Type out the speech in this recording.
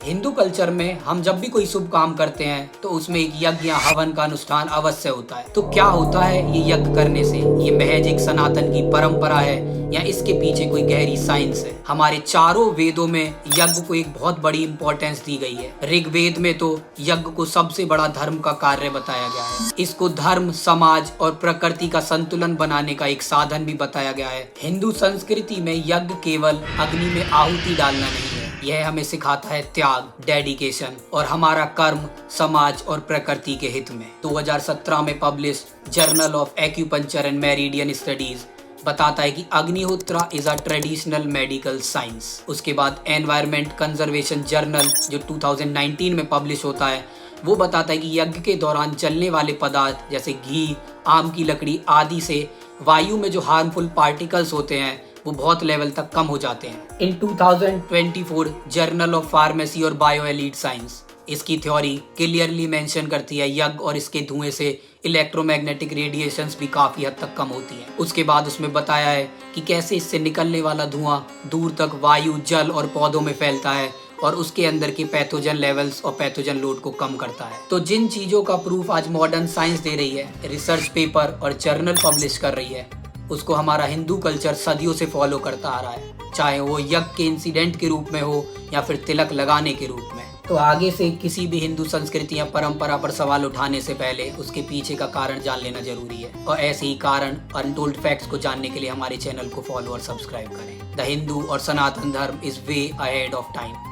Hindu culture में हम जब भी कोई शुभ काम करते हैं तो उसमें एक यज्ञ या हवन का अनुष्ठान अवश्य होता है। तो क्या होता है ये यज्ञ करने से? ये महज एक सनातन की परंपरा है या इसके पीछे कोई गहरी साइंस है? हमारे चारों वेदों में यज्ञ को एक बहुत बड़ी इंपॉर्टेंस दी गई है। ऋग्वेद में तो यज्ञ को सबसे बड़ा धर्म का कार्य बताया गया है। इसको धर्म, समाज और प्रकृति का संतुलन बनाने का एक साधन भी बताया गया है। हिंदू संस्कृति में यज्ञ केवल अग्नि में आहुति डालना नहीं है, यह हमें सिखाता है त्याग, डेडिकेशन और हमारा कर्म समाज और प्रकृति के हित में। 2017 में publish journal of acupuncture and meridian studies बताता है कि Agnihotra is a traditional medical science. उसके बाद एनवायरमेंट कंजर्वेशन जर्नल जो 2019 में पब्लिश होता है वो बताता है कि यज्ञ के दौरान चलने वाले पदार्थ जैसे घी, आम की लकड़ी आदि से वायु में जो हार्मफुल पार्टिकल्स होते हैं वो बहुत लेवल तक कम हो जाते हैं। इन 2024 जर्नल ऑफ फार्मेसी और बायो एलिड साइंस इसकी थ्योरी क्लियरली मेंशन करती है यज्ञ और इसके धुएं से इलेक्ट्रोमैग्नेटिक रेडिएशंस भी काफी हद तक कम होती है। उसके बाद उसमें बताया है कि कैसे इससे निकलने वाला धुआं दूर तक वायु, जल और पौधों में फैलता है और उसके अंदर के पैथोजन लेवल्स और पैथोजन लोड को कम करता है। तो जिन चीजों का प्रूफ आज मॉडर्न साइंस दे रही है, रिसर्च पेपर और जर्नल पब्लिश कर रही है, उसको हमारा हिंदू कल्चर सदियों से फॉलो करता आ रहा है, चाहे वो यज्ञ के इंसिडेंट के रूप में हो या फिर तिलक लगाने के रूप में। तो आगे से किसी भी हिंदू संस्कृति या परंपरा पर सवाल उठाने से पहले उसके पीछे का कारण जान लेना जरूरी है। और ऐसे ही कारण और अनटोल्ड फैक्ट्स को जानने के लिए हमारे चैनल को फॉलो और सब्सक्राइब करें। द हिंदू और सनातन धर्म is way ahead of time.